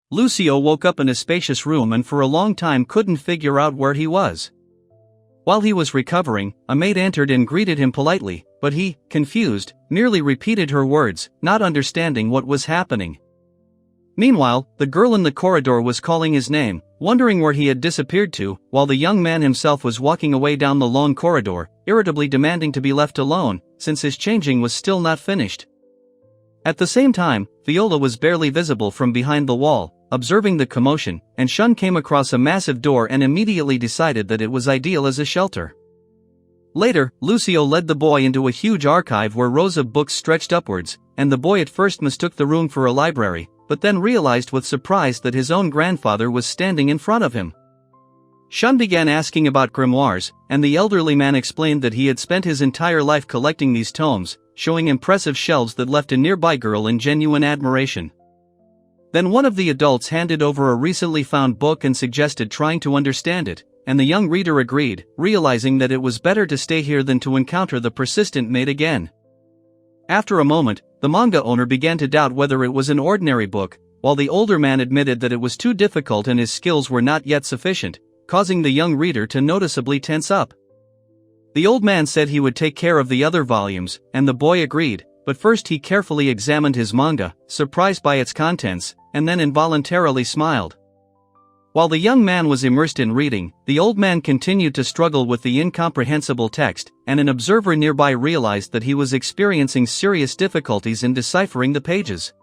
Lucio woke up in a spacious room and for a long time couldn't figure out where he was. While he was recovering, a maid entered and greeted him politely, but he, confused, merely repeated her words, not understanding what was happening. Meanwhile, the girl in the corridor was calling his name, wondering where he had disappeared to, while the young man himself was walking away down the long corridor, irritably demanding to be left alone, since his changing was still not finished. At the same time, Viola was barely visible from behind the wall, observing the commotion, and Shun came across a massive door and immediately decided that it was ideal as a shelter. Later, Lucio led the boy into a huge archive where rows of books stretched upwards, and the boy at first mistook the room for a library, but then realized with surprise that his own grandfather was standing in front of him. Shun began asking about grimoires, and the elderly man explained that he had spent his entire life collecting these tomes, showing impressive shelves that left a nearby girl in genuine admiration. Then one of the adults handed over a recently found book and suggested trying to understand it, and the young reader agreed, realizing that it was better to stay here than to encounter the persistent maid again. After a moment, the manga owner began to doubt whether it was an ordinary book, while the older man admitted that it was too difficult and his skills were not yet sufficient, causing the young reader to noticeably tense up. The old man said he would take care of the other volumes, and the boy agreed, but first he carefully examined his manga, surprised by its contents, and then involuntarily smiled. While the young man was immersed in reading, the old man continued to struggle with the incomprehensible text, and an observer nearby realized that he was experiencing serious difficulties in deciphering the pages.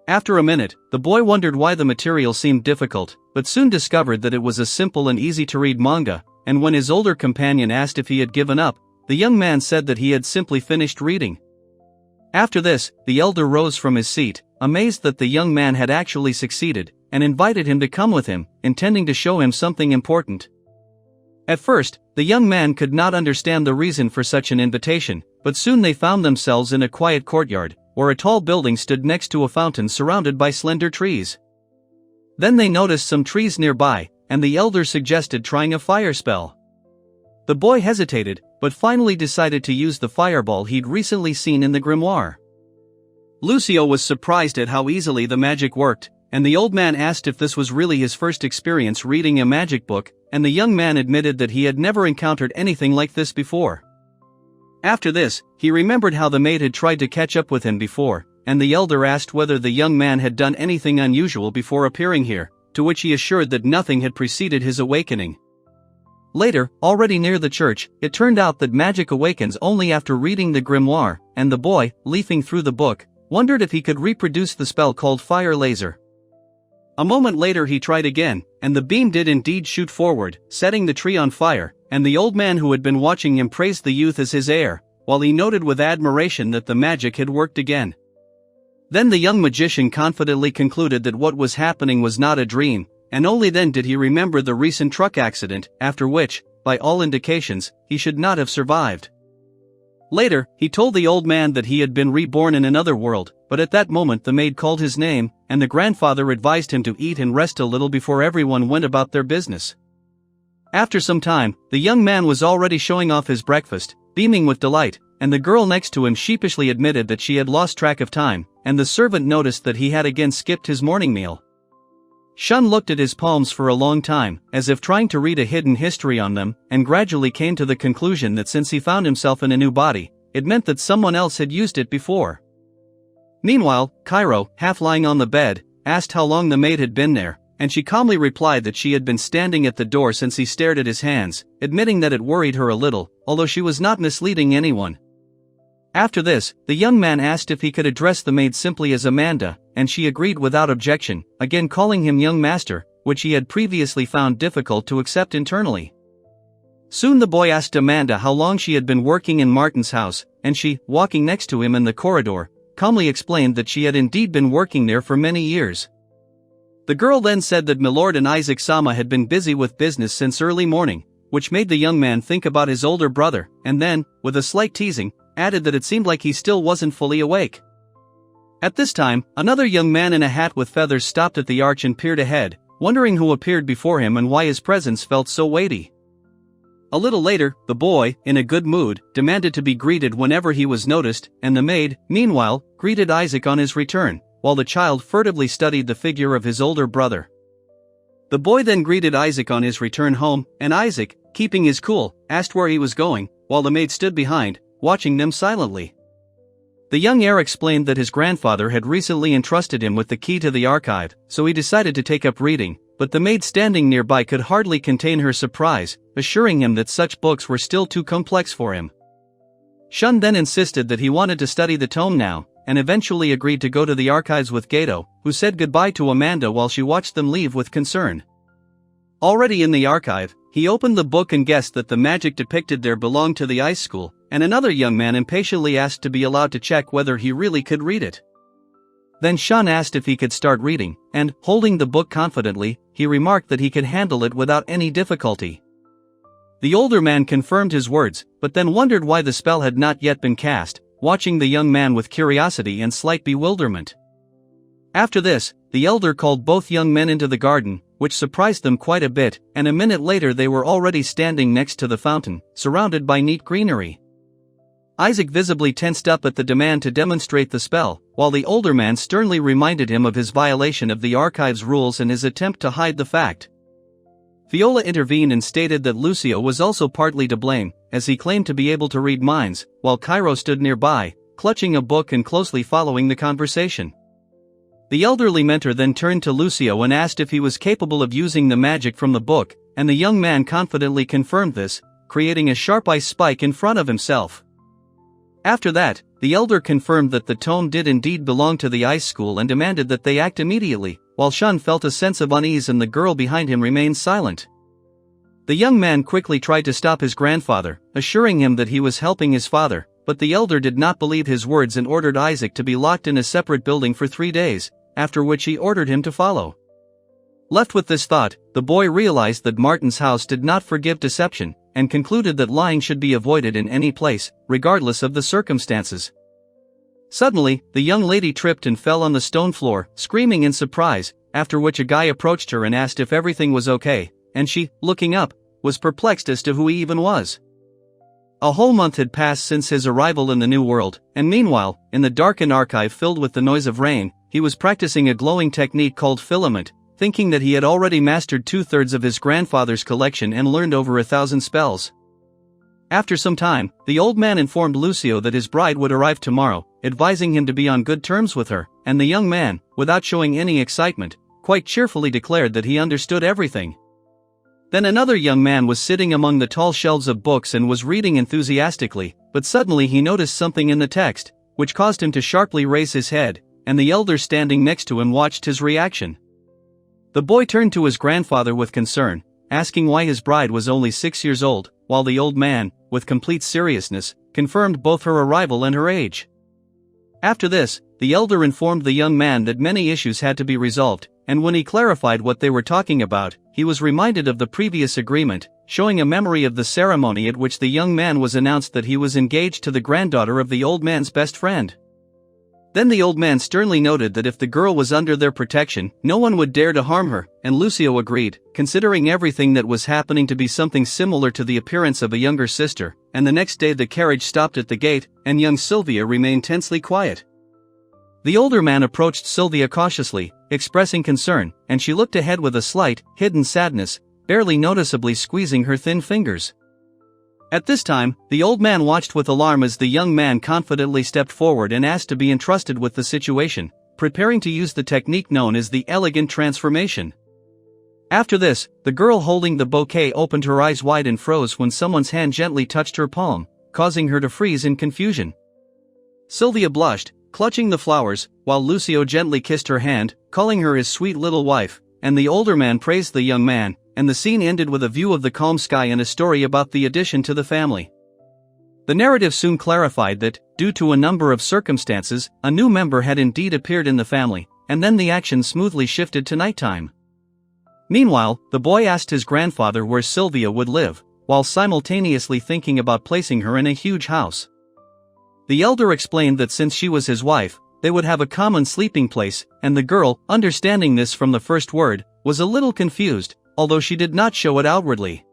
After a minute, the boy wondered why the material seemed difficult, but soon discovered that it was a simple and easy-to-read manga, and when his older companion asked if he had given up, the young man said that he had simply finished reading. After this, the elder rose from his seat, amazed that the young man had actually succeeded, and invited him to come with him, intending to show him something important. At first, the young man could not understand the reason for such an invitation, but soon they found themselves in a quiet courtyard, where a tall building stood next to a fountain surrounded by slender trees. Then they noticed some trees nearby, and the elder suggested trying a fire spell. The boy hesitated, but finally decided to use the fireball he'd recently seen in the grimoire. Lucio was surprised at how easily the magic worked, and the old man asked if this was really his first experience reading a magic book, and the young man admitted that he had never encountered anything like this before. After this, he remembered how the maid had tried to catch up with him before, and the elder asked whether the young man had done anything unusual before appearing here, to which he assured that nothing had preceded his awakening. Later, already near the church, it turned out that magic awakens only after reading the grimoire, and the boy, leafing through the book, wondered if he could reproduce the spell called fire laser. A moment later he tried again, and the beam did indeed shoot forward, setting the tree on fire, and the old man who had been watching him praised the youth as his heir, while he noted with admiration that the magic had worked again. Then the young magician confidently concluded that what was happening was not a dream, and only then did he remember the recent truck accident, after which, by all indications, he should not have survived. Later, he told the old man that he had been reborn in another world, but at that moment the maid called his name, and the grandfather advised him to eat and rest a little before everyone went about their business. After some time, the young man was already showing off his breakfast, beaming with delight, and the girl next to him sheepishly admitted that she had lost track of time, and the servant noticed that he had again skipped his morning meal. Shun looked at his palms for a long time, as if trying to read a hidden history on them, and gradually came to the conclusion that since he found himself in a new body, it meant that someone else had used it before. Meanwhile, Cairo, half lying on the bed, asked how long the maid had been there, and she calmly replied that she had been standing at the door since he stared at his hands, admitting that it worried her a little, although she was not misleading anyone. After this, the young man asked if he could address the maid simply as Amanda, and she agreed without objection, again calling him young master, which he had previously found difficult to accept internally. Soon the boy asked Amanda how long she had been working in Martin's house, and she, walking next to him in the corridor, calmly explained that she had indeed been working there for many years. The girl then said that Milord and Isaac-sama had been busy with business since early morning, which made the young man think about his older brother, and then, with a slight teasing, added that it seemed like he still wasn't fully awake. At this time, another young man in a hat with feathers stopped at the arch and peered ahead, wondering who appeared before him and why his presence felt so weighty. A little later, the boy, in a good mood, demanded to be greeted whenever he was noticed, and the maid, meanwhile, greeted Isaac on his return, while the child furtively studied the figure of his older brother. The boy then greeted Isaac on his return home, and Isaac, keeping his cool, asked where he was going, while the maid stood behind, watching them silently. The young heir explained that his grandfather had recently entrusted him with the key to the archive, so he decided to take up reading, but the maid standing nearby could hardly contain her surprise, assuring him that such books were still too complex for him. Shun then insisted that he wanted to study the tome now, and eventually agreed to go to the archives with Gato, who said goodbye to Amanda while she watched them leave with concern. Already in the archive, he opened the book and guessed that the magic depicted there belonged to the ice school, and another young man impatiently asked to be allowed to check whether he really could read it. Then Shun asked if he could start reading, and, holding the book confidently, he remarked that he could handle it without any difficulty. The older man confirmed his words, but then wondered why the spell had not yet been cast, watching the young man with curiosity and slight bewilderment. After this, the elder called both young men into the garden, which surprised them quite a bit, and a minute later they were already standing next to the fountain, surrounded by neat greenery. Isaac visibly tensed up at the demand to demonstrate the spell, while the older man sternly reminded him of his violation of the archive's rules and his attempt to hide the fact. Viola intervened and stated that Lucio was also partly to blame, as he claimed to be able to read minds, while Cairo stood nearby, clutching a book and closely following the conversation. The elderly mentor then turned to Lucio and asked if he was capable of using the magic from the book, and the young man confidently confirmed this, creating a sharp ice spike in front of himself. After that, the elder confirmed that the tome did indeed belong to the ice school and demanded that they act immediately, while Shun felt a sense of unease and the girl behind him remained silent. The young man quickly tried to stop his grandfather, assuring him that he was helping his father, but the elder did not believe his words and ordered Isaac to be locked in a separate building for 3 days, after which he ordered him to follow. Left with this thought, the boy realized that Martin's house did not forgive deception, and concluded that lying should be avoided in any place, regardless of the circumstances. Suddenly, the young lady tripped and fell on the stone floor, screaming in surprise, after which a guy approached her and asked if everything was okay, and she, looking up, was perplexed as to who he even was. A whole month had passed since his arrival in the new world, and meanwhile, in the darkened archive filled with the noise of rain, he was practicing a glowing technique called filament, thinking that he had already mastered 2/3 of his grandfather's collection and learned over 1,000 spells. After some time, the old man informed Lucio that his bride would arrive tomorrow, advising him to be on good terms with her, and the young man, without showing any excitement, quite cheerfully declared that he understood everything. Then another young man was sitting among the tall shelves of books and was reading enthusiastically, but suddenly he noticed something in the text, which caused him to sharply raise his head, and the elder standing next to him watched his reaction. The boy turned to his grandfather with concern, asking why his bride was only 6 years old, while the old man, with complete seriousness, confirmed both her arrival and her age. After this, the elder informed the young man that many issues had to be resolved, and when he clarified what they were talking about, he was reminded of the previous agreement, showing a memory of the ceremony at which the young man was announced that he was engaged to the granddaughter of the old man's best friend. Then the old man sternly noted that if the girl was under their protection, no one would dare to harm her, and Lucio agreed, considering everything that was happening to be something similar to the appearance of a younger sister, and the next day the carriage stopped at the gate, and young Sylvia remained tensely quiet. The older man approached Sylvia cautiously, expressing concern, and she looked ahead with a slight, hidden sadness, barely noticeably squeezing her thin fingers. At this time, the old man watched with alarm as the young man confidently stepped forward and asked to be entrusted with the situation, preparing to use the technique known as the elegant transformation. After this, the girl holding the bouquet opened her eyes wide and froze when someone's hand gently touched her palm, causing her to freeze in confusion. Sylvia blushed, clutching the flowers, while Lucio gently kissed her hand, calling her his sweet little wife, and the older man praised the young man, and the scene ended with a view of the calm sky and a story about the addition to the family. The narrative soon clarified that, due to a number of circumstances, a new member had indeed appeared in the family, and then the action smoothly shifted to nighttime. Meanwhile, the boy asked his grandfather where Sylvia would live, while simultaneously thinking about placing her in a huge house. The elder explained that since she was his wife, they would have a common sleeping place, and the girl, understanding this from the first word, was a little confused, although she did not show it outwardly.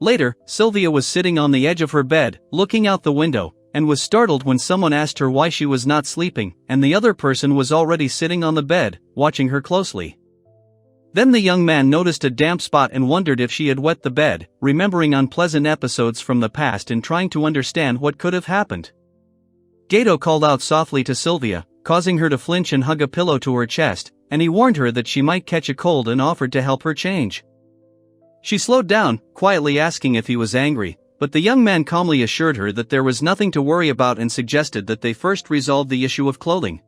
Later, Sylvia was sitting on the edge of her bed, looking out the window, and was startled when someone asked her why she was not sleeping, and the other person was already sitting on the bed, watching her closely. Then the young man noticed a damp spot and wondered if she had wet the bed, remembering unpleasant episodes from the past and trying to understand what could have happened. Gato called out softly to Sylvia, causing her to flinch and hug a pillow to her chest, and he warned her that she might catch a cold and offered to help her change. She slowed down, quietly asking if he was angry, but the young man calmly assured her that there was nothing to worry about and suggested that they first resolve the issue of clothing.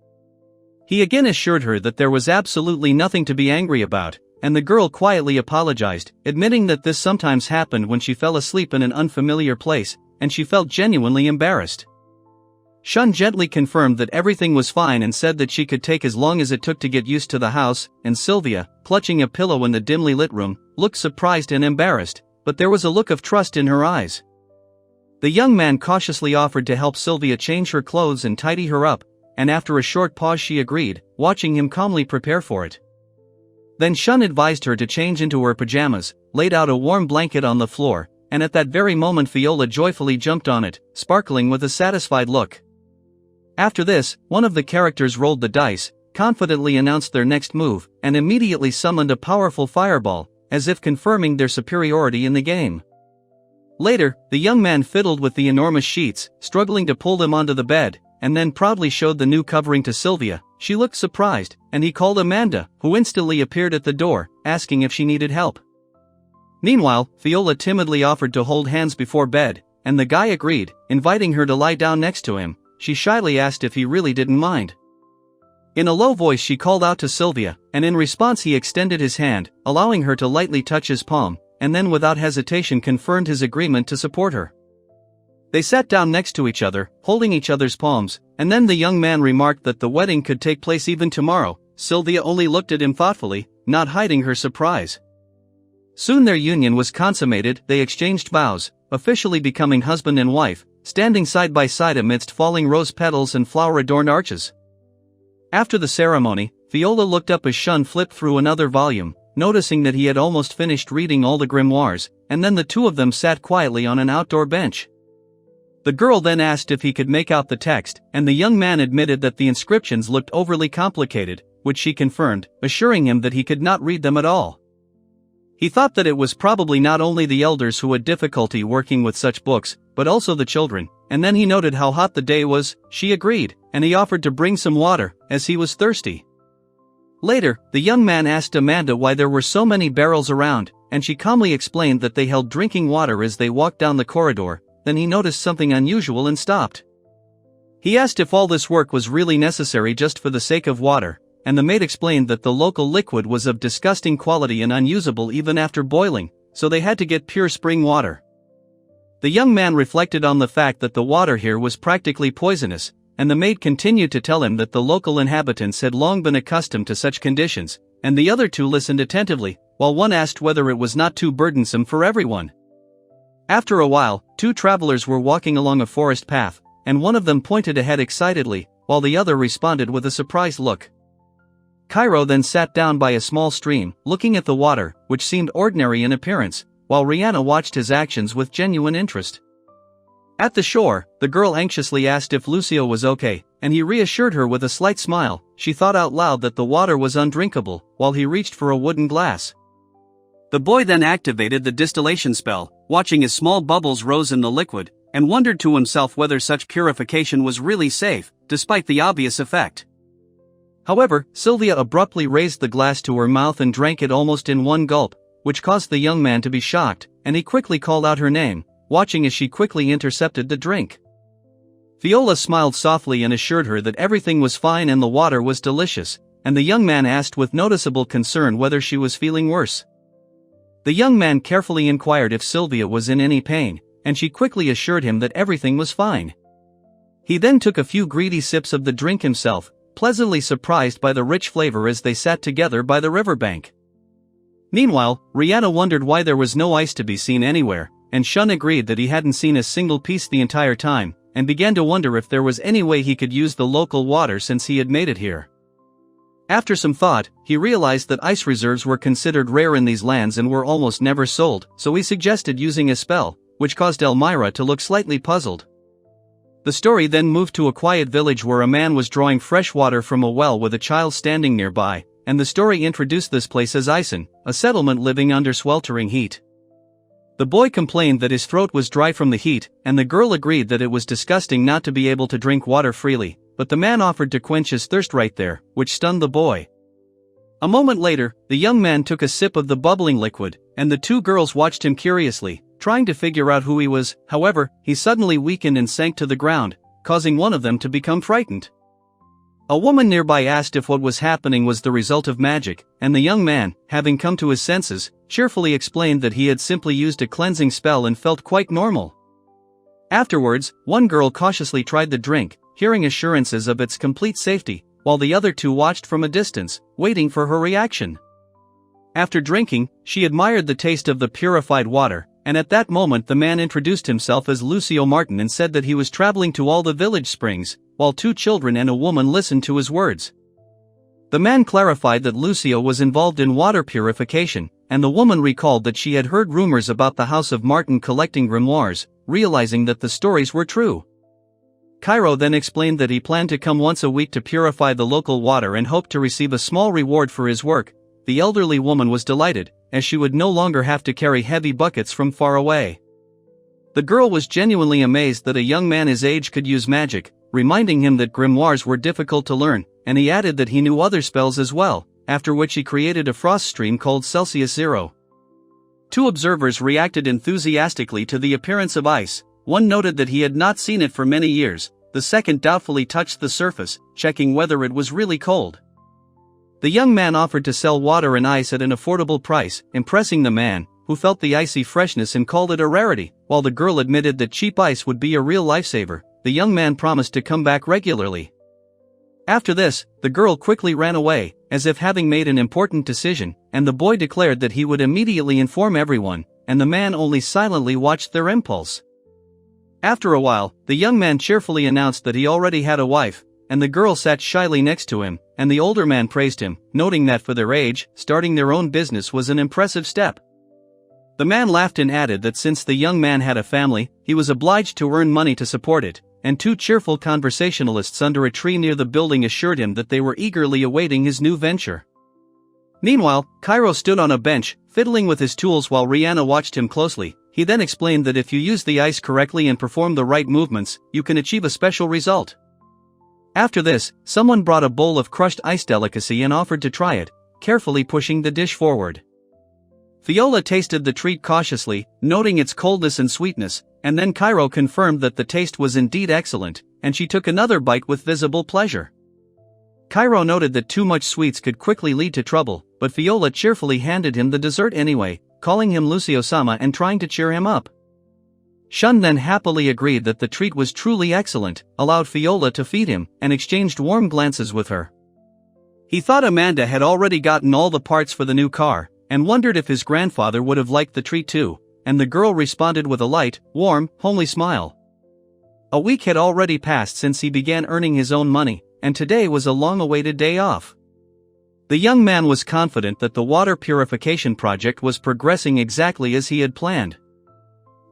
He again assured her that there was absolutely nothing to be angry about, and the girl quietly apologized, admitting that this sometimes happened when she fell asleep in an unfamiliar place, and she felt genuinely embarrassed. Shun gently confirmed that everything was fine and said that she could take as long as it took to get used to the house, and Sylvia, clutching a pillow in the dimly lit room, looked surprised and embarrassed, but there was a look of trust in her eyes. The young man cautiously offered to help Sylvia change her clothes and tidy her up, and after a short pause she agreed, watching him calmly prepare for it. Then Shun advised her to change into her pajamas, laid out a warm blanket on the floor, and at that very moment Viola joyfully jumped on it, sparkling with a satisfied look. After this, one of the characters rolled the dice, confidently announced their next move, and immediately summoned a powerful fireball, as if confirming their superiority in the game. Later, the young man fiddled with the enormous sheets, struggling to pull them onto the bed, and then proudly showed the new covering to Sylvia. She looked surprised, and he called Amanda, who instantly appeared at the door, asking if she needed help. Meanwhile, Viola timidly offered to hold hands before bed, and the guy agreed, inviting her to lie down next to him. She shyly asked if he really didn't mind. In a low voice she called out to Sylvia, and in response he extended his hand, allowing her to lightly touch his palm, and then without hesitation confirmed his agreement to support her. They sat down next to each other, holding each other's palms, and then the young man remarked that the wedding could take place even tomorrow. Sylvia only looked at him thoughtfully, not hiding her surprise. Soon their union was consummated. They exchanged vows, officially becoming husband and wife, standing side by side amidst falling rose petals and flower-adorned arches. After the ceremony, Viola looked up as Shun flipped through another volume, noticing that he had almost finished reading all the grimoires, and then the two of them sat quietly on an outdoor bench. The girl then asked if he could make out the text, and the young man admitted that the inscriptions looked overly complicated, which she confirmed, assuring him that he could not read them at all. He thought that it was probably not only the elders who had difficulty working with such books, but also the children, and then he noted how hot the day was. She agreed, and he offered to bring some water, as he was thirsty. Later, the young man asked Amanda why there were so many barrels around, and she calmly explained that they held drinking water as they walked down the corridor. Then he noticed something unusual and stopped. He asked if all this work was really necessary just for the sake of water, and the maid explained that the local liquid was of disgusting quality and unusable even after boiling, so they had to get pure spring water. The young man reflected on the fact that the water here was practically poisonous, and the maid continued to tell him that the local inhabitants had long been accustomed to such conditions, and the other two listened attentively, while one asked whether it was not too burdensome for everyone. After a while, two travelers were walking along a forest path, and one of them pointed ahead excitedly, while the other responded with a surprised look. Cairo then sat down by a small stream, looking at the water, which seemed ordinary in appearance, while Rihanna watched his actions with genuine interest. At the shore, the girl anxiously asked if Lucio was okay, and he reassured her with a slight smile. She thought out loud that the water was undrinkable, while he reached for a wooden glass. The boy then activated the distillation spell, watching as small bubbles rose in the liquid, and wondered to himself whether such purification was really safe, despite the obvious effect. However, Sylvia abruptly raised the glass to her mouth and drank it almost in one gulp, which caused the young man to be shocked, and he quickly called out her name, watching as she quickly intercepted the drink. Viola smiled softly and assured her that everything was fine and the water was delicious, and the young man asked with noticeable concern whether she was feeling worse. The young man carefully inquired if Sylvia was in any pain, and she quickly assured him that everything was fine. He then took a few greedy sips of the drink himself, pleasantly surprised by the rich flavor as they sat together by the riverbank. Meanwhile, Rihanna wondered why there was no ice to be seen anywhere, and Shun agreed that he hadn't seen a single piece the entire time, and began to wonder if there was any way he could use the local water since he had made it here. After some thought, he realized that ice reserves were considered rare in these lands and were almost never sold, so he suggested using a spell, which caused Elmira to look slightly puzzled. The story then moved to a quiet village where a man was drawing fresh water from a well with a child standing nearby, and the story introduced this place as Isen, a settlement living under sweltering heat. The boy complained that his throat was dry from the heat, and the girl agreed that it was disgusting not to be able to drink water freely, but the man offered to quench his thirst right there, which stunned the boy. A moment later, the young man took a sip of the bubbling liquid, and the two girls watched him curiously, trying to figure out who he was. However, he suddenly weakened and sank to the ground, causing one of them to become frightened. A woman nearby asked if what was happening was the result of magic, and the young man, having come to his senses, cheerfully explained that he had simply used a cleansing spell and felt quite normal. Afterwards, one girl cautiously tried the drink, hearing assurances of its complete safety, while the other two watched from a distance, waiting for her reaction. After drinking, she admired the taste of the purified water, and at that moment the man introduced himself as Lucio Martin and said that he was traveling to all the village springs, while two children and a woman listened to his words. The man clarified that Lucio was involved in water purification, and the woman recalled that she had heard rumors about the house of Martin collecting grimoires, realizing that the stories were true. Cairo then explained that he planned to come once a week to purify the local water and hoped to receive a small reward for his work. The elderly woman was delighted, as she would no longer have to carry heavy buckets from far away. The girl was genuinely amazed that a young man his age could use magic, reminding him that grimoires were difficult to learn, and he added that he knew other spells as well, after which he created a frost stream called Celsius Zero. Two observers reacted enthusiastically to the appearance of ice. One noted that he had not seen it for many years, the second doubtfully touched the surface, checking whether it was really cold. The young man offered to sell water and ice at an affordable price, impressing the man, who felt the icy freshness and called it a rarity, while the girl admitted that cheap ice would be a real lifesaver. The young man promised to come back regularly. After this, the girl quickly ran away, as if having made an important decision, and the boy declared that he would immediately inform everyone, and the man only silently watched their impulse. After a while, the young man cheerfully announced that he already had a wife, and the girl sat shyly next to him, and the older man praised him, noting that for their age, starting their own business was an impressive step. The man laughed and added that since the young man had a family, he was obliged to earn money to support it, and two cheerful conversationalists under a tree near the building assured him that they were eagerly awaiting his new venture. Meanwhile, Cairo stood on a bench, fiddling with his tools while Rihanna watched him closely. He then explained that if you use the ice correctly and perform the right movements, you can achieve a special result. After this, someone brought a bowl of crushed ice delicacy and offered to try it, carefully pushing the dish forward. Fiola tasted the treat cautiously, noting its coldness and sweetness, and then Cairo confirmed that the taste was indeed excellent, and she took another bite with visible pleasure. Cairo noted that too much sweets could quickly lead to trouble, but Fiola cheerfully handed him the dessert anyway, calling him Lucio-sama and trying to cheer him up. Shun then happily agreed that the treat was truly excellent, allowed Fiola to feed him, and exchanged warm glances with her. He thought Amanda had already gotten all the parts for the new car, and wondered if his grandfather would have liked the treat too, and the girl responded with a light, warm, homely smile. A week had already passed since he began earning his own money, and today was a long-awaited day off. The young man was confident that the water purification project was progressing exactly as he had planned.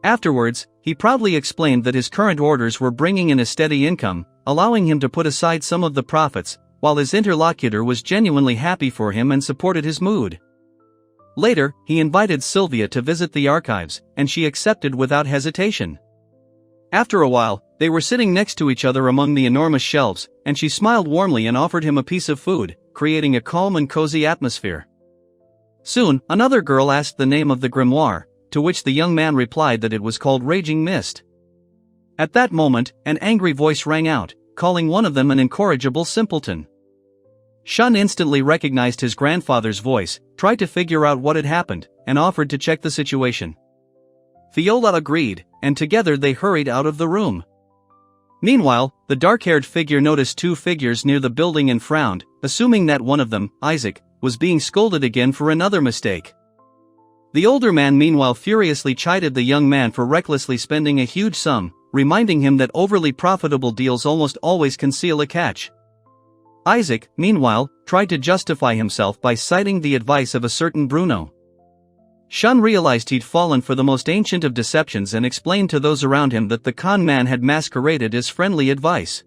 Afterwards, he proudly explained that his current orders were bringing in a steady income, allowing him to put aside some of the profits, while his interlocutor was genuinely happy for him and supported his mood. Later, he invited Sylvia to visit the archives, and she accepted without hesitation. After a while, they were sitting next to each other among the enormous shelves, and she smiled warmly and offered him a piece of food, creating a calm and cozy atmosphere. Soon, another girl asked the name of the grimoire, to which the young man replied that it was called Raging Mist. At that moment, an angry voice rang out, calling one of them an incorrigible simpleton. Shun instantly recognized his grandfather's voice, tried to figure out what had happened, and offered to check the situation. Fiola agreed, and together they hurried out of the room. Meanwhile, the dark-haired figure noticed two figures near the building and frowned, assuming that one of them, Isaac, was being scolded again for another mistake. The older man meanwhile furiously chided the young man for recklessly spending a huge sum, reminding him that overly profitable deals almost always conceal a catch. Isaac, meanwhile, tried to justify himself by citing the advice of a certain Bruno. Shun realized he'd fallen for the most ancient of deceptions and explained to those around him that the con man had masqueraded as friendly advice.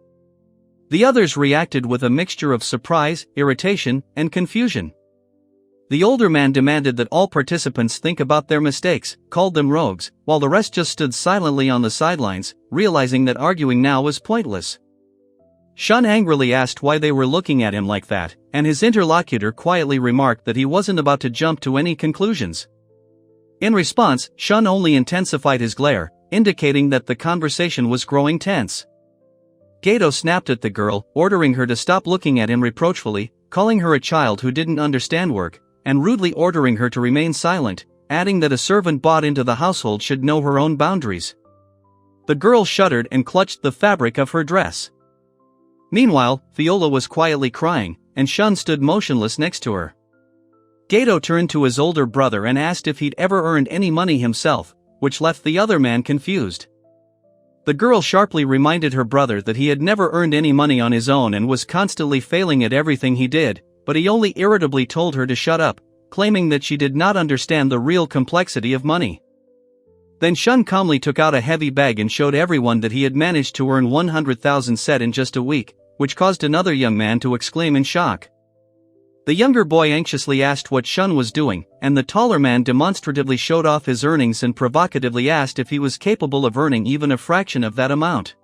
The others reacted with a mixture of surprise, irritation, and confusion. The older man demanded that all participants think about their mistakes, called them rogues, while the rest just stood silently on the sidelines, realizing that arguing now was pointless. Shun angrily asked why they were looking at him like that, and his interlocutor quietly remarked that he wasn't about to jump to any conclusions. In response, Shun only intensified his glare, indicating that the conversation was growing tense. Gato snapped at the girl, ordering her to stop looking at him reproachfully, calling her a child who didn't understand work, and rudely ordering her to remain silent, adding that a servant bought into the household should know her own boundaries. The girl shuddered and clutched the fabric of her dress. Meanwhile, Viola was quietly crying, and Shun stood motionless next to her. Gato turned to his older brother and asked if he'd ever earned any money himself, which left the other man confused. The girl sharply reminded her brother that he had never earned any money on his own and was constantly failing at everything he did, but he only irritably told her to shut up, claiming that she did not understand the real complexity of money. Then Shun calmly took out a heavy bag and showed everyone that he had managed to earn 100,000 set in just a week, which caused another young man to exclaim in shock. The younger boy anxiously asked what Shun was doing, and the taller man demonstratively showed off his earnings and provocatively asked if he was capable of earning even a fraction of that amount.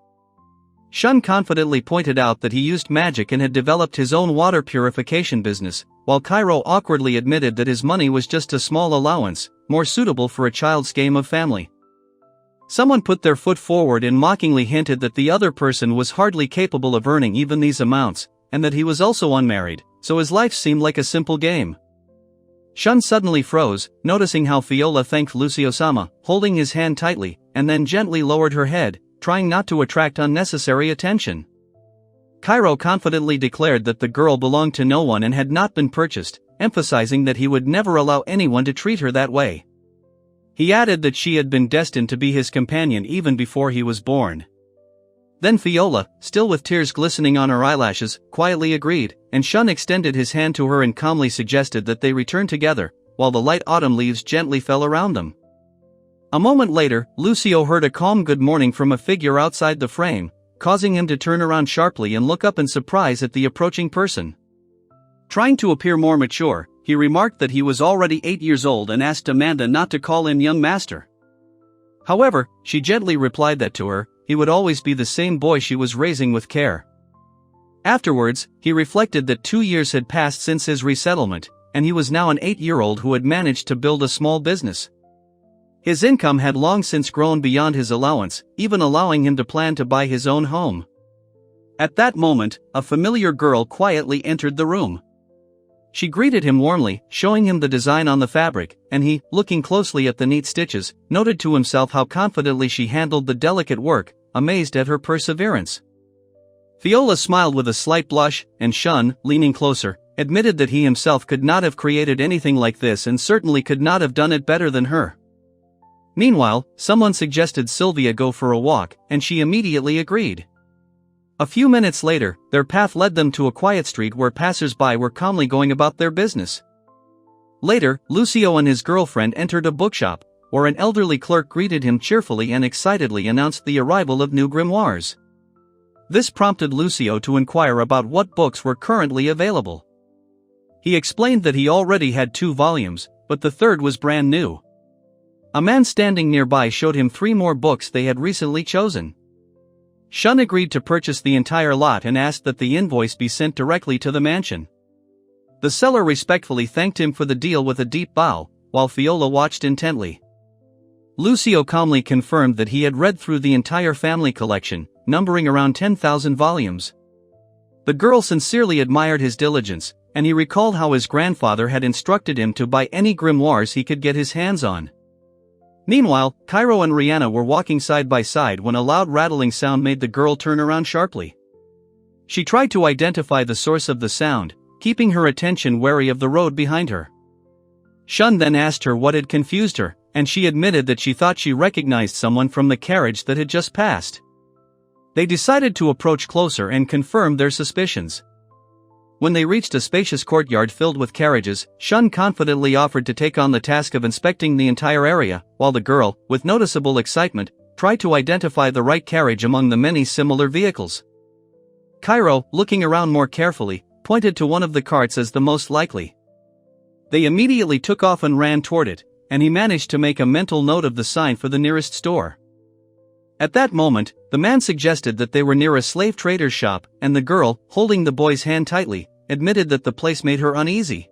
Shun confidently pointed out that he used magic and had developed his own water purification business, while Cairo awkwardly admitted that his money was just a small allowance, more suitable for a child's game of family. Someone put their foot forward and mockingly hinted that the other person was hardly capable of earning even these amounts, and that he was also unmarried, so his life seemed like a simple game. Shun suddenly froze, noticing how Viola thanked Lucio-sama, holding his hand tightly, and then gently lowered her head, trying not to attract unnecessary attention. Cairo confidently declared that the girl belonged to no one and had not been purchased, emphasizing that he would never allow anyone to treat her that way. He added that she had been destined to be his companion even before he was born. Then Viola, still with tears glistening on her eyelashes, quietly agreed, and Shun extended his hand to her and calmly suggested that they return together, while the light autumn leaves gently fell around them. A moment later, Lucio heard a calm good morning from a figure outside the frame, causing him to turn around sharply and look up in surprise at the approaching person. Trying to appear more mature, he remarked that he was already 8 years old and asked Amanda not to call him young master. However, she gently replied that to her, he would always be the same boy she was raising with care. Afterwards, he reflected that 2 years had passed since his resettlement, and he was now an 8-year-old who had managed to build a small business. His income had long since grown beyond his allowance, even allowing him to plan to buy his own home. At that moment, a familiar girl quietly entered the room. She greeted him warmly, showing him the design on the fabric, and he, looking closely at the neat stitches, noted to himself how confidently she handled the delicate work, amazed at her perseverance. Viola smiled with a slight blush, and Shun, leaning closer, admitted that he himself could not have created anything like this and certainly could not have done it better than her. Meanwhile, someone suggested Sylvia go for a walk, and she immediately agreed. A few minutes later, their path led them to a quiet street where passers-by were calmly going about their business. Later, Lucio and his girlfriend entered a bookshop, where an elderly clerk greeted him cheerfully and excitedly announced the arrival of new grimoires. This prompted Lucio to inquire about what books were currently available. He explained that he already had 2 volumes, but the third was brand new. A man standing nearby showed him 3 more books they had recently chosen. Shun agreed to purchase the entire lot and asked that the invoice be sent directly to the mansion. The seller respectfully thanked him for the deal with a deep bow, while Viola watched intently. Lucio calmly confirmed that he had read through the entire family collection, numbering around 10,000 volumes. The girl sincerely admired his diligence, and he recalled how his grandfather had instructed him to buy any grimoires he could get his hands on. Meanwhile, Cairo and Rihanna were walking side by side when a loud rattling sound made the girl turn around sharply. She tried to identify the source of the sound, keeping her attention wary of the road behind her. Shun then asked her what had confused her, and she admitted that she thought she recognized someone from the carriage that had just passed. They decided to approach closer and confirm their suspicions. When they reached a spacious courtyard filled with carriages, Shun confidently offered to take on the task of inspecting the entire area, while the girl, with noticeable excitement, tried to identify the right carriage among the many similar vehicles. Cairo, looking around more carefully, pointed to one of the carts as the most likely. They immediately took off and ran toward it, and he managed to make a mental note of the sign for the nearest store. At that moment, the man suggested that they were near a slave trader's shop, and the girl, holding the boy's hand tightly, admitted that the place made her uneasy.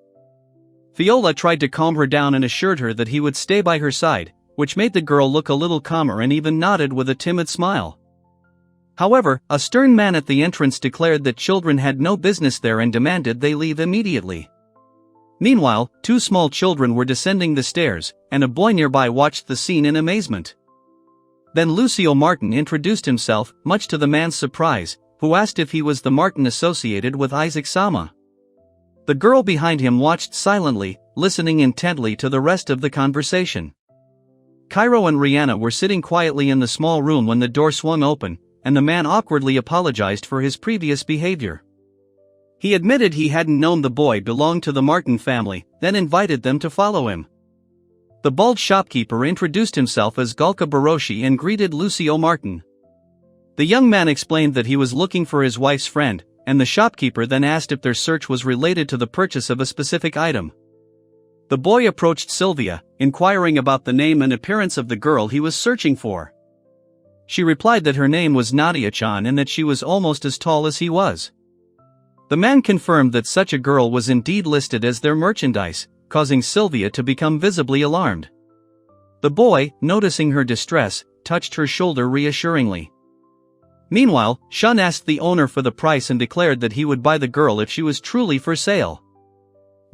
Viola tried to calm her down and assured her that he would stay by her side, which made the girl look a little calmer and even nodded with a timid smile. However, a stern man at the entrance declared that children had no business there and demanded they leave immediately. Meanwhile, two small children were descending the stairs, and a boy nearby watched the scene in amazement. Then Lucio Martin introduced himself, much to the man's surprise, who asked if he was the Martin associated with Isaac Sama. The girl behind him watched silently, listening intently to the rest of the conversation. Cairo and Rihanna were sitting quietly in the small room when the door swung open, and the man awkwardly apologized for his previous behavior. He admitted he hadn't known the boy belonged to the Martin family, then invited them to follow him. The bald shopkeeper introduced himself as Galka Baroshi and greeted Lucio Martin. The young man explained that he was looking for his wife's friend, and the shopkeeper then asked if their search was related to the purchase of a specific item. The boy approached Sylvia, inquiring about the name and appearance of the girl he was searching for. She replied that her name was Nadia-chan and that she was almost as tall as he was. The man confirmed that such a girl was indeed listed as their merchandise, causing Sylvia to become visibly alarmed. The boy, noticing her distress, touched her shoulder reassuringly. Meanwhile, Shun asked the owner for the price and declared that he would buy the girl if she was truly for sale.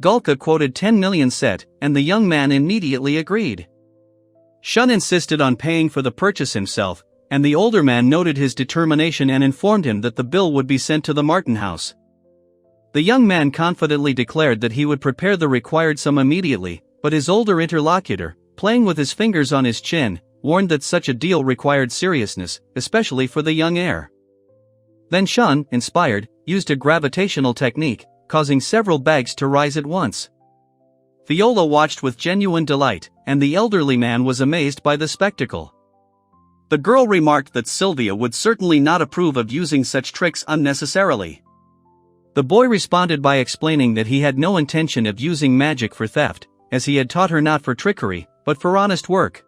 Galka quoted 10 million set, and the young man immediately agreed. Shun insisted on paying for the purchase himself, and the older man noted his determination and informed him that the bill would be sent to the Martin house. The young man confidently declared that he would prepare the required sum immediately, but his older interlocutor, playing with his fingers on his chin, warned that such a deal required seriousness, especially for the young heir. Then Shun, inspired, used a gravitational technique, causing several bags to rise at once. Viola watched with genuine delight, and the elderly man was amazed by the spectacle. The girl remarked that Sylvia would certainly not approve of using such tricks unnecessarily. The boy responded by explaining that he had no intention of using magic for theft, as he had taught her not for trickery, but for honest work.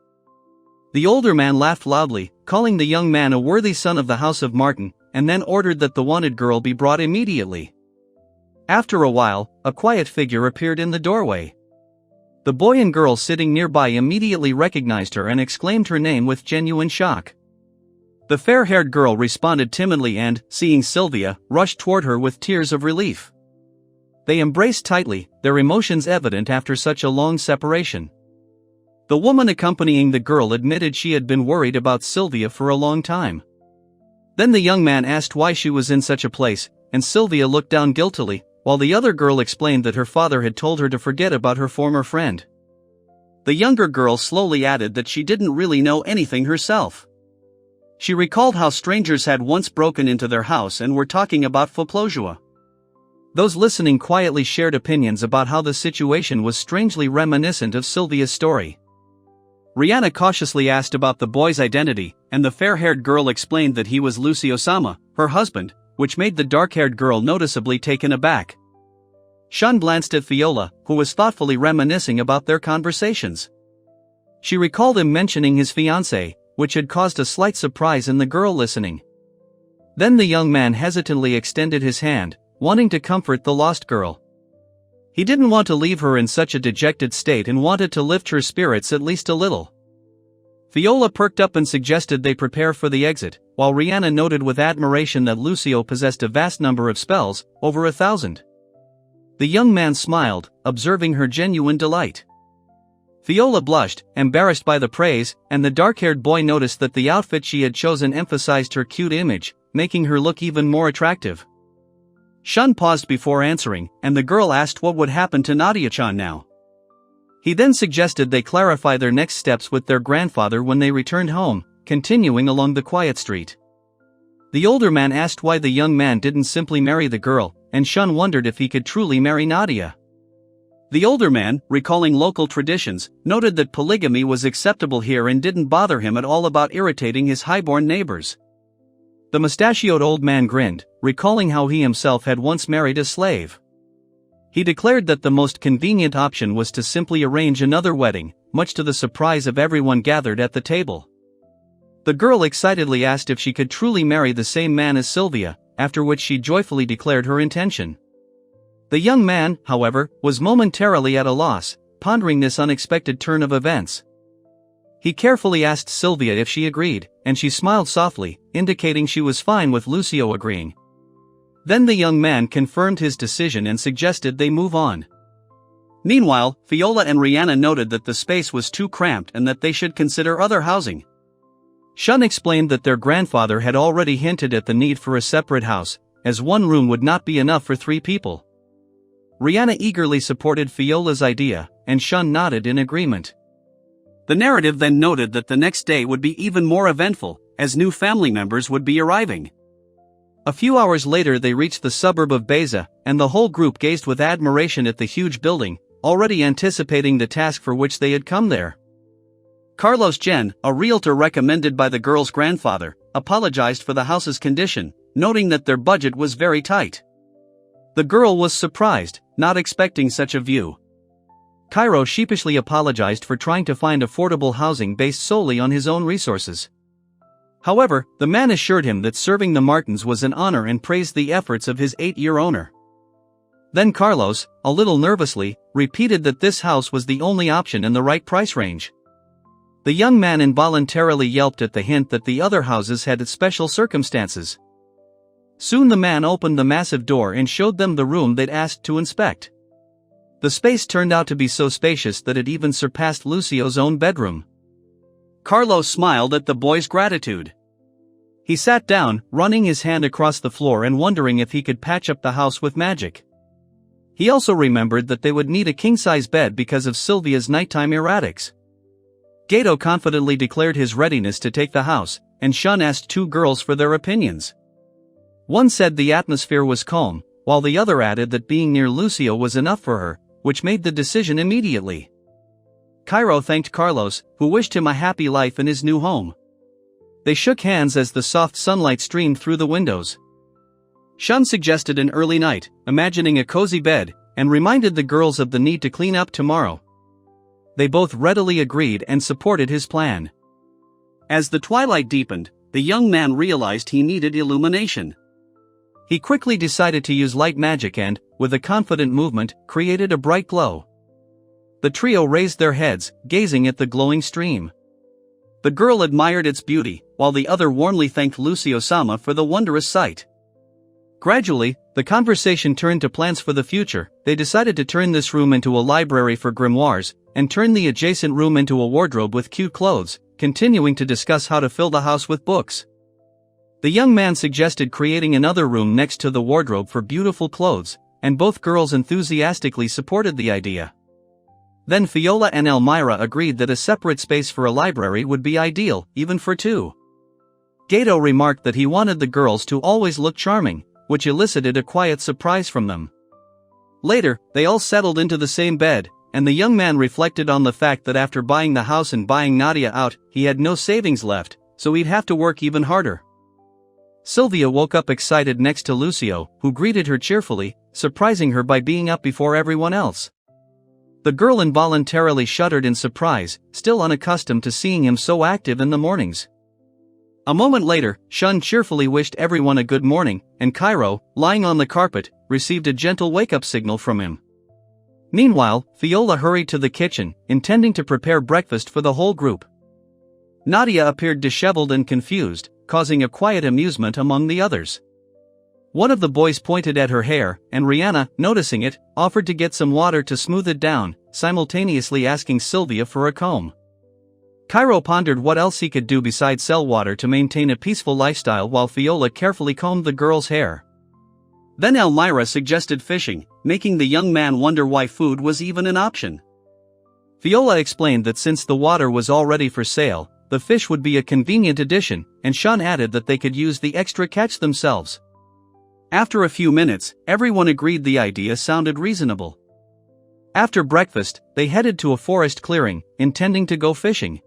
The older man laughed loudly, calling the young man a worthy son of the House of Martin, and then ordered that the wanted girl be brought immediately. After a while, a quiet figure appeared in the doorway. The boy and girl sitting nearby immediately recognized her and exclaimed her name with genuine shock. The fair-haired girl responded timidly and, seeing Sylvia, rushed toward her with tears of relief. They embraced tightly, their emotions evident after such a long separation. The woman accompanying the girl admitted she had been worried about Sylvia for a long time. Then the young man asked why she was in such a place, and Sylvia looked down guiltily, while the other girl explained that her father had told her to forget about her former friend. The younger girl slowly added that she didn't really know anything herself. She recalled how strangers had once broken into their house and were talking about foreclosure. Those listening quietly shared opinions about how the situation was strangely reminiscent of Sylvia's story. Rihanna cautiously asked about the boy's identity, and the fair-haired girl explained that he was Lucio Sama, her husband, which made the dark-haired girl noticeably taken aback. Shun glanced at Viola, who was thoughtfully reminiscing about their conversations. She recalled him mentioning his fiancée, which had caused a slight surprise in the girl listening. Then the young man hesitantly extended his hand, wanting to comfort the lost girl. He didn't want to leave her in such a dejected state and wanted to lift her spirits at least a little. Viola perked up and suggested they prepare for the exit, while Rihanna noted with admiration that Lucio possessed a vast number of spells, over 1,000. The young man smiled, observing her genuine delight. Viola blushed, embarrassed by the praise, and the dark-haired boy noticed that the outfit she had chosen emphasized her cute image, making her look even more attractive. Shun paused before answering, and the girl asked what would happen to Nadia-chan now. He then suggested they clarify their next steps with their grandfather when they returned home, continuing along the quiet street. The older man asked why the young man didn't simply marry the girl, and Shun wondered if he could truly marry Nadia. The older man, recalling local traditions, noted that polygamy was acceptable here and didn't bother him at all about irritating his highborn neighbors. The mustachioed old man grinned, recalling how he himself had once married a slave. He declared that the most convenient option was to simply arrange another wedding, much to the surprise of everyone gathered at the table. The girl excitedly asked if she could truly marry the same man as Sylvia, after which she joyfully declared her intention. The young man, however, was momentarily at a loss, pondering this unexpected turn of events. He carefully asked Sylvia if she agreed, and she smiled softly, indicating she was fine with Lucio agreeing. Then the young man confirmed his decision and suggested they move on. Meanwhile, Fiola and Rihanna noted that the space was too cramped and that they should consider other housing. Shun explained that their grandfather had already hinted at the need for a separate house, as one room would not be enough for 3 people. Rihanna eagerly supported Fiola's idea, and Shun nodded in agreement. The narrative then noted that the next day would be even more eventful, as new family members would be arriving. A few hours later they reached the suburb of Beza, and the whole group gazed with admiration at the huge building, already anticipating the task for which they had come there. Carlos Jen, a realtor recommended by the girl's grandfather, apologized for the house's condition, noting that their budget was very tight. The girl was surprised, not expecting such a view. Cairo sheepishly apologized for trying to find affordable housing based solely on his own resources. However, the man assured him that serving the Martins was an honor and praised the efforts of his 8-year owner. Then Carlos, a little nervously, repeated that this house was the only option in the right price range. The young man involuntarily yelped at the hint that the other houses had special circumstances. Soon the man opened the massive door and showed them the room they'd asked to inspect. The space turned out to be so spacious that it even surpassed Lucio's own bedroom. Carlos smiled at the boy's gratitude. He sat down, running his hand across the floor and wondering if he could patch up the house with magic. He also remembered that they would need a king-size bed because of Sylvia's nighttime erratics. Gato confidently declared his readiness to take the house, and Shun asked 2 girls for their opinions. One said the atmosphere was calm, while the other added that being near Lucio was enough for her, which made the decision immediately. Cairo thanked Carlos, who wished him a happy life in his new home. They shook hands as the soft sunlight streamed through the windows. Shun suggested an early night, imagining a cozy bed, and reminded the girls of the need to clean up tomorrow. They both readily agreed and supported his plan. As the twilight deepened, the young man realized he needed illumination. He quickly decided to use light magic and, with a confident movement, created a bright glow. The trio raised their heads, gazing at the glowing stream. The girl admired its beauty, while the other warmly thanked Lucio-sama for the wondrous sight. Gradually, the conversation turned to plans for the future. They decided to turn this room into a library for grimoires, and turn the adjacent room into a wardrobe with cute clothes, continuing to discuss how to fill the house with books. The young man suggested creating another room next to the wardrobe for beautiful clothes, and both girls enthusiastically supported the idea. Then Fiola and Elmira agreed that a separate space for a library would be ideal, even for 2. Gato remarked that he wanted the girls to always look charming, which elicited a quiet surprise from them. Later, they all settled into the same bed, and the young man reflected on the fact that after buying the house and buying Nadia out, he had no savings left, so he'd have to work even harder. Sylvia woke up excited next to Lucio, who greeted her cheerfully, surprising her by being up before everyone else. The girl involuntarily shuddered in surprise, still unaccustomed to seeing him so active in the mornings. A moment later, Shun cheerfully wished everyone a good morning, and Cairo, lying on the carpet, received a gentle wake-up signal from him. Meanwhile, Fiola hurried to the kitchen, intending to prepare breakfast for the whole group. Nadia appeared disheveled and confused, causing a quiet amusement among the others. One of the boys pointed at her hair, and Rihanna, noticing it, offered to get some water to smooth it down, simultaneously asking Sylvia for a comb. Cairo pondered what else he could do besides sell water to maintain a peaceful lifestyle while Fiola carefully combed the girl's hair. Then Elmira suggested fishing, making the young man wonder why food was even an option. Fiola explained that since the water was already for sale, the fish would be a convenient addition, and Shun added that they could use the extra catch themselves. After a few minutes, everyone agreed the idea sounded reasonable. After breakfast, they headed to a forest clearing, intending to go fishing.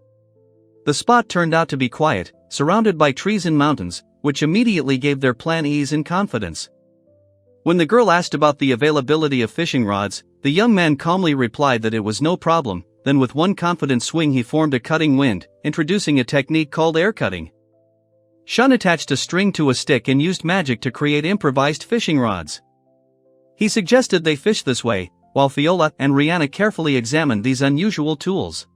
The spot turned out to be quiet, surrounded by trees and mountains, which immediately gave their plan ease and confidence. When the girl asked about the availability of fishing rods, the young man calmly replied that it was no problem. Then with one confident swing he formed a cutting wind, introducing a technique called air cutting. Shun attached a string to a stick and used magic to create improvised fishing rods. He suggested they fish this way, while Viola and Rihanna carefully examined these unusual tools.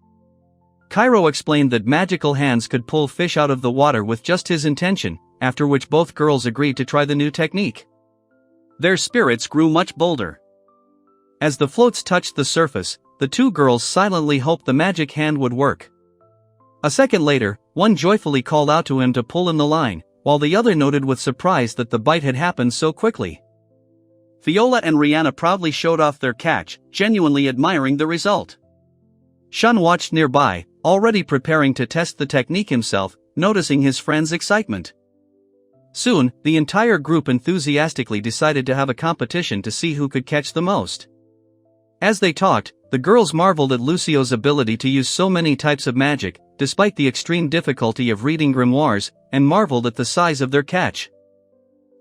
Cairo explained that magical hands could pull fish out of the water with just his intention, after which both girls agreed to try the new technique. Their spirits grew much bolder. As the floats touched the surface, the two girls silently hoped the magic hand would work. A second later, one joyfully called out to him to pull in the line, while the other noted with surprise that the bite had happened so quickly. Viola and Rihanna proudly showed off their catch, genuinely admiring the result. Shun watched nearby, already preparing to test the technique himself, noticing his friend's excitement. Soon, the entire group enthusiastically decided to have a competition to see who could catch the most. As they talked, the girls marveled at Lucio's ability to use so many types of magic, despite the extreme difficulty of reading grimoires, and marveled at the size of their catch.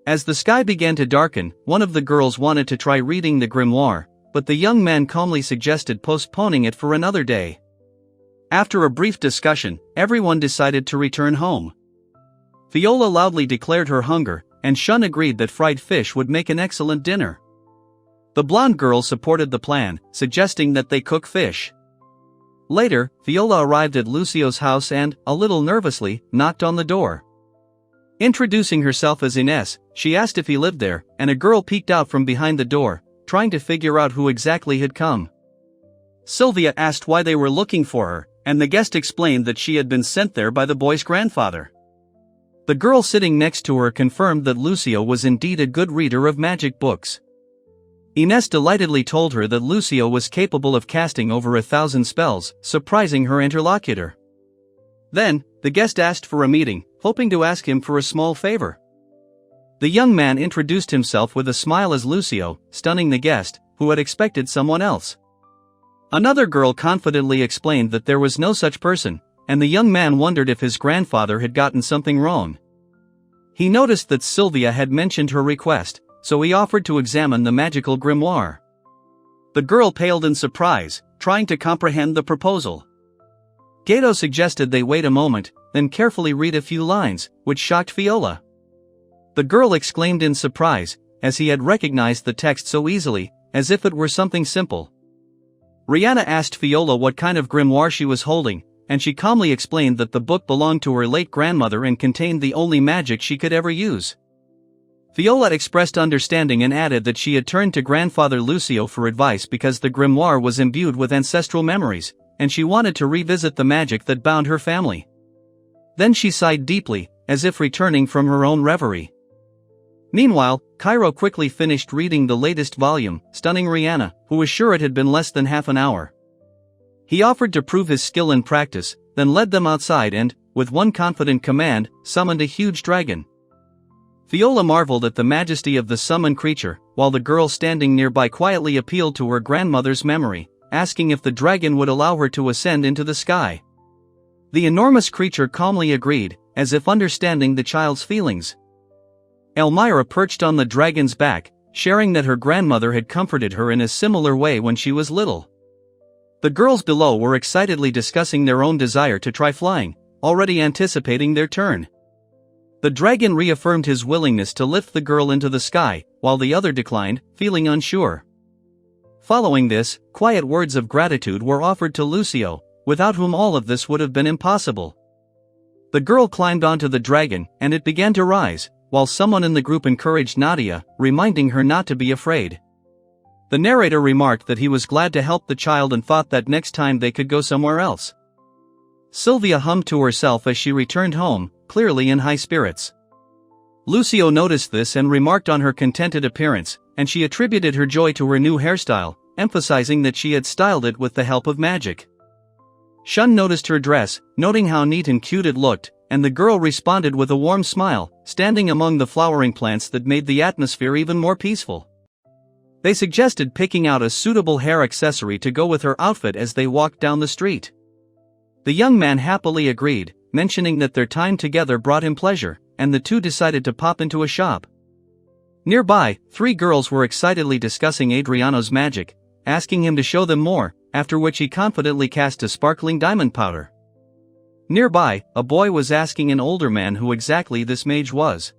As the sky began to darken, one of the girls wanted to try reading the grimoire, but the young man calmly suggested postponing it for another day. After a brief discussion, everyone decided to return home. Viola loudly declared her hunger, and Shun agreed that fried fish would make an excellent dinner. The blonde girl supported the plan, suggesting that they cook fish. Later, Viola arrived at Lucio's house and, a little nervously, knocked on the door. Introducing herself as Ines, she asked if he lived there, and a girl peeked out from behind the door, trying to figure out who exactly had come. Sylvia asked why they were looking for her, and the guest explained that she had been sent there by the boy's grandfather. The girl sitting next to her confirmed that Lucio was indeed a good reader of magic books. Ines delightedly told her that Lucio was capable of casting over 1,000 spells, surprising her interlocutor. Then, the guest asked for a meeting, hoping to ask him for a small favor. The young man introduced himself with a smile as Lucio, stunning the guest, who had expected someone else. Another girl confidently explained that there was no such person, and the young man wondered if his grandfather had gotten something wrong. He noticed that Sylvia had mentioned her request, so he offered to examine the magical grimoire. The girl paled in surprise, trying to comprehend the proposal. Gato suggested they wait a moment, then carefully read a few lines, which shocked Viola. The girl exclaimed in surprise, as he had recognized the text so easily, as if it were something simple. Rihanna asked Viola what kind of grimoire she was holding, and she calmly explained that the book belonged to her late grandmother and contained the only magic she could ever use. Viola expressed understanding and added that she had turned to grandfather Lucio for advice because the grimoire was imbued with ancestral memories, and she wanted to revisit the magic that bound her family. Then she sighed deeply, as if returning from her own reverie. Meanwhile, Cairo quickly finished reading the latest volume, stunning Rihanna, who was sure it had been less than half an hour. He offered to prove his skill in practice, then led them outside and, with one confident command, summoned a huge dragon. Viola marveled at the majesty of the summoned creature, while the girl standing nearby quietly appealed to her grandmother's memory, asking if the dragon would allow her to ascend into the sky. The enormous creature calmly agreed, as if understanding the child's feelings. Elmira perched on the dragon's back, sharing that her grandmother had comforted her in a similar way when she was little. The girls below were excitedly discussing their own desire to try flying, already anticipating their turn. The dragon reaffirmed his willingness to lift the girl into the sky, while the other declined, feeling unsure. Following this, quiet words of gratitude were offered to Lucio, without whom all of this would have been impossible. The girl climbed onto the dragon, and it began to rise, while someone in the group encouraged Nadia, reminding her not to be afraid. The narrator remarked that he was glad to help the child and thought that next time they could go somewhere else. Sylvia hummed to herself as she returned home, clearly in high spirits. Lucio noticed this and remarked on her contented appearance, and she attributed her joy to her new hairstyle, emphasizing that she had styled it with the help of magic. Shun noticed her dress, noting how neat and cute it looked, and the girl responded with a warm smile, standing among the flowering plants that made the atmosphere even more peaceful. They suggested picking out a suitable hair accessory to go with her outfit as they walked down the street. The young man happily agreed, mentioning that their time together brought him pleasure, and the two decided to pop into a shop. Nearby, three girls were excitedly discussing Adriano's magic, asking him to show them more, after which he confidently cast a sparkling diamond powder. Nearby, a boy was asking an older man who exactly this mage was.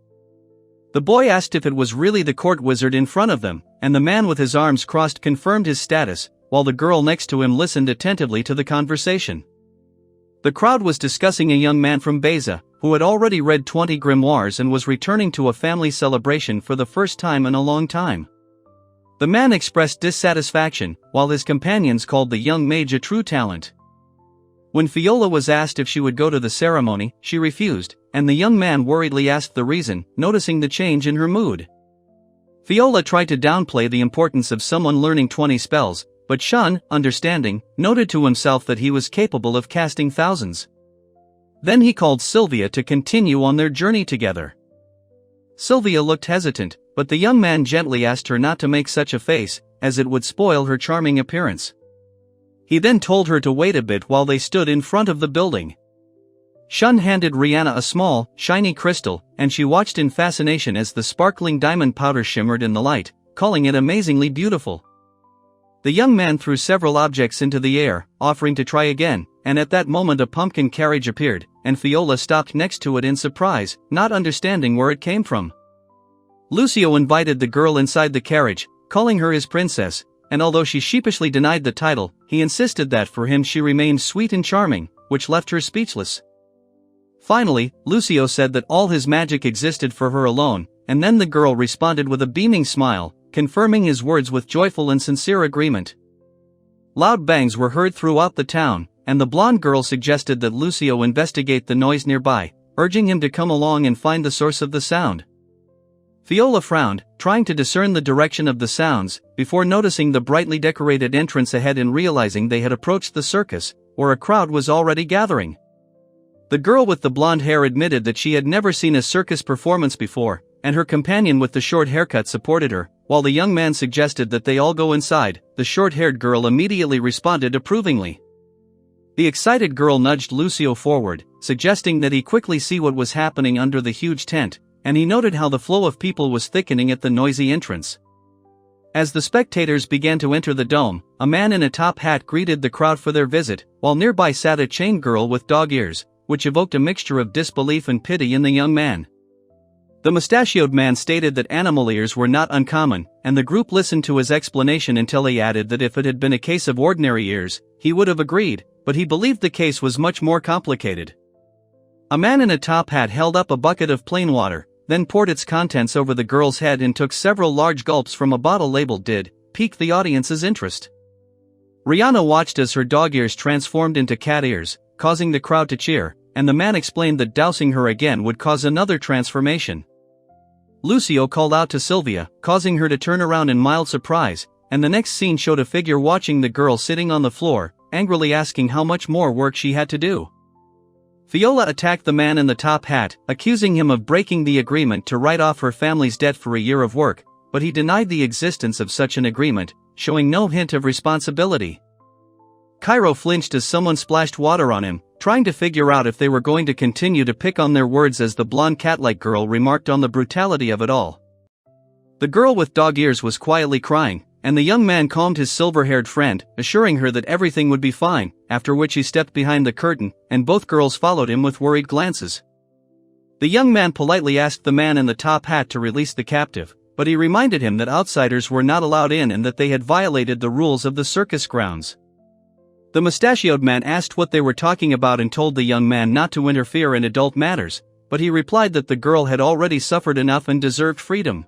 The boy asked if it was really the court wizard in front of them, and the man with his arms crossed confirmed his status, while the girl next to him listened attentively to the conversation. The crowd was discussing a young man from Beza, who had already read 20 grimoires and was returning to a family celebration for the first time in a long time. The man expressed dissatisfaction, while his companions called the young mage a true talent. When Fiola was asked if she would go to the ceremony, she refused, and the young man worriedly asked the reason, noticing the change in her mood. Fiola tried to downplay the importance of someone learning 20 spells, but Shun, understanding, noted to himself that he was capable of casting thousands. Then he called Sylvia to continue on their journey together. Sylvia looked hesitant, but the young man gently asked her not to make such a face, as it would spoil her charming appearance. He then told her to wait a bit while they stood in front of the building. Shun handed Rihanna a small, shiny crystal, and she watched in fascination as the sparkling diamond powder shimmered in the light, calling it amazingly beautiful. The young man threw several objects into the air, offering to try again, and at that moment a pumpkin carriage appeared, and Fiola stopped next to it in surprise, not understanding where it came from. Lucio invited the girl inside the carriage, calling her his princess, and although she sheepishly denied the title, he insisted that for him she remained sweet and charming, which left her speechless. Finally, Lucio said that all his magic existed for her alone, and then the girl responded with a beaming smile, confirming his words with joyful and sincere agreement. Loud bangs were heard throughout the town, and the blonde girl suggested that Lucio investigate the noise nearby, urging him to come along and find the source of the sound. Fiola frowned, trying to discern the direction of the sounds, before noticing the brightly decorated entrance ahead and realizing they had approached the circus, where a crowd was already gathering. The girl with the blonde hair admitted that she had never seen a circus performance before, and her companion with the short haircut supported her, while the young man suggested that they all go inside. The short-haired girl immediately responded approvingly. The excited girl nudged Lucio forward, suggesting that he quickly see what was happening under the huge tent, and he noted how the flow of people was thickening at the noisy entrance. As the spectators began to enter the dome, a man in a top hat greeted the crowd for their visit, while nearby sat a chained girl with dog ears, which evoked a mixture of disbelief and pity in the young man. The mustachioed man stated that animal ears were not uncommon, and the group listened to his explanation until he added that if it had been a case of ordinary ears, he would have agreed, but he believed the case was much more complicated. A man in a top hat held up a bucket of plain water, then poured its contents over the girl's head and took several large gulps from a bottle labeled "Did," piqued the audience's interest. Rihanna watched as her dog ears transformed into cat ears, causing the crowd to cheer, and the man explained that dousing her again would cause another transformation. Lucio called out to Sylvia, causing her to turn around in mild surprise, and the next scene showed a figure watching the girl sitting on the floor, angrily asking how much more work she had to do. Fiola attacked the man in the top hat, accusing him of breaking the agreement to write off her family's debt for a year of work, but he denied the existence of such an agreement, showing no hint of responsibility. Cairo flinched as someone splashed water on him, trying to figure out if they were going to continue to pick on their words as the blonde cat-like girl remarked on the brutality of it all. The girl with dog ears was quietly crying, and the young man calmed his silver-haired friend, assuring her that everything would be fine, after which he stepped behind the curtain, and both girls followed him with worried glances. The young man politely asked the man in the top hat to release the captive, but he reminded him that outsiders were not allowed in and that they had violated the rules of the circus grounds. The mustachioed man asked what they were talking about and told the young man not to interfere in adult matters, but he replied that the girl had already suffered enough and deserved freedom.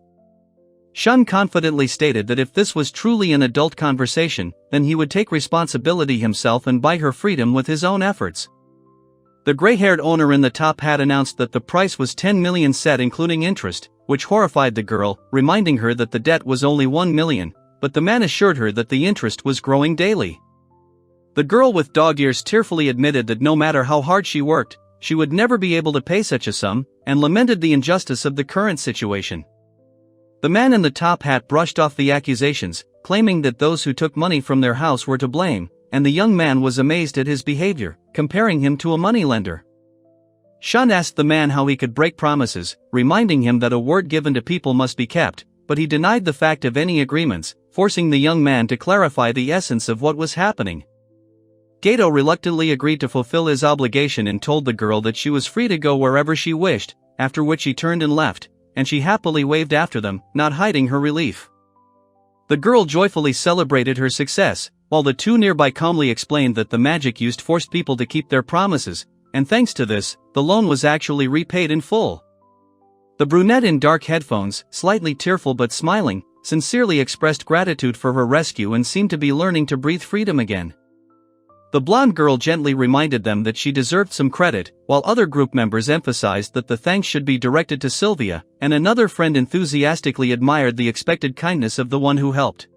Shun confidently stated that if this was truly an adult conversation, then he would take responsibility himself and buy her freedom with his own efforts. The gray-haired owner in the top hat announced that the price was 10 million set including interest, which horrified the girl, reminding her that the debt was only 1 million, but the man assured her that the interest was growing daily. The girl with dog ears tearfully admitted that no matter how hard she worked, she would never be able to pay such a sum, and lamented the injustice of the current situation. The man in the top hat brushed off the accusations, claiming that those who took money from their house were to blame, and the young man was amazed at his behavior, comparing him to a moneylender. Shun asked the man how he could break promises, reminding him that a word given to people must be kept, but he denied the fact of any agreements, forcing the young man to clarify the essence of what was happening. Gato reluctantly agreed to fulfill his obligation and told the girl that she was free to go wherever she wished, after which he turned and left, and she happily waved after them, not hiding her relief. The girl joyfully celebrated her success, while the two nearby calmly explained that the magic used forced people to keep their promises, and thanks to this, the loan was actually repaid in full. The brunette in dark headphones, slightly tearful but smiling, sincerely expressed gratitude for her rescue and seemed to be learning to breathe freedom again. The blonde girl gently reminded them that she deserved some credit, while other group members emphasized that the thanks should be directed to Sylvia, and another friend enthusiastically admired the expected kindness of the one who helped.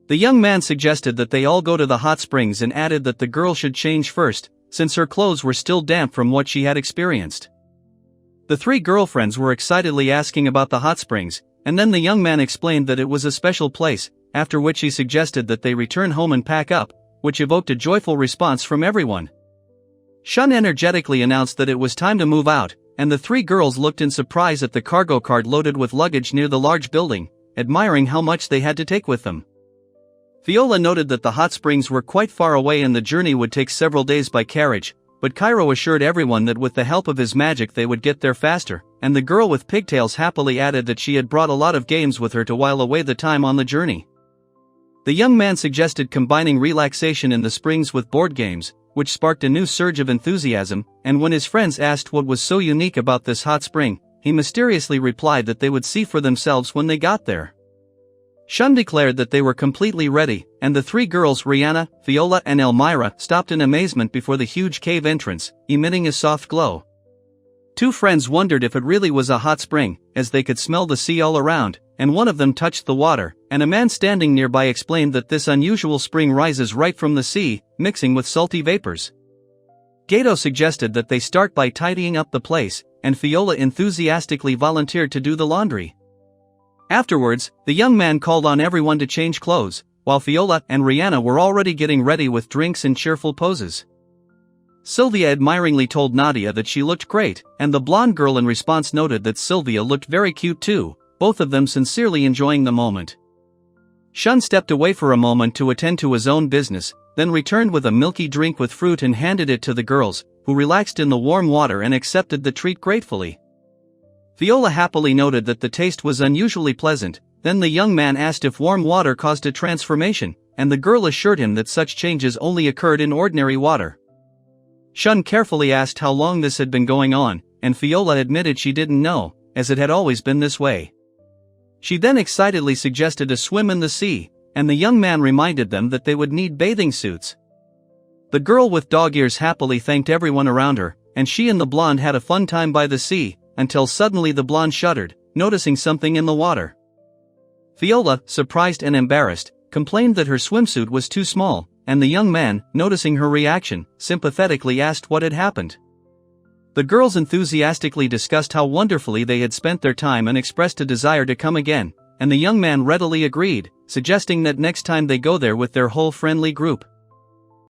The young man suggested that they all go to the hot springs and added that the girl should change first, since her clothes were still damp from what she had experienced. The three girlfriends were excitedly asking about the hot springs, and then the young man explained that it was a special place, after which he suggested that they return home and pack up, which evoked a joyful response from everyone. Shun energetically announced that it was time to move out, and the three girls looked in surprise at the cargo cart loaded with luggage near the large building, admiring how much they had to take with them. Viola noted that the hot springs were quite far away and the journey would take several days by carriage, but Cairo assured everyone that with the help of his magic they would get there faster, and the girl with pigtails happily added that she had brought a lot of games with her to while away the time on the journey. The young man suggested combining relaxation in the springs with board games, which sparked a new surge of enthusiasm, and when his friends asked what was so unique about this hot spring, he mysteriously replied that they would see for themselves when they got there. Shun declared that they were completely ready, and the three girls Rihanna, Viola and Elmira stopped in amazement before the huge cave entrance, emitting a soft glow. Two friends wondered if it really was a hot spring, as they could smell the sea all around, and one of them touched the water, and a man standing nearby explained that this unusual spring rises right from the sea, mixing with salty vapors. Gato suggested that they start by tidying up the place, and Viola enthusiastically volunteered to do the laundry. Afterwards, the young man called on everyone to change clothes, while Viola and Rihanna were already getting ready with drinks and cheerful poses. Sylvia admiringly told Nadia that she looked great, and the blonde girl in response noted that Sylvia looked very cute too, both of them sincerely enjoying the moment. Shun stepped away for a moment to attend to his own business, then returned with a milky drink with fruit and handed it to the girls, who relaxed in the warm water and accepted the treat gratefully. Viola happily noted that the taste was unusually pleasant. Then the young man asked if warm water caused a transformation, and the girl assured him that such changes only occurred in ordinary water. Shun carefully asked how long this had been going on, and Viola admitted she didn't know, as it had always been this way. She then excitedly suggested a swim in the sea, and the young man reminded them that they would need bathing suits. The girl with dog ears happily thanked everyone around her, and she and the blonde had a fun time by the sea, until suddenly the blonde shuddered, noticing something in the water. Viola, surprised and embarrassed, complained that her swimsuit was too small, and the young man, noticing her reaction, sympathetically asked what had happened. The girls enthusiastically discussed how wonderfully they had spent their time and expressed a desire to come again, and the young man readily agreed, suggesting that next time they go there with their whole friendly group.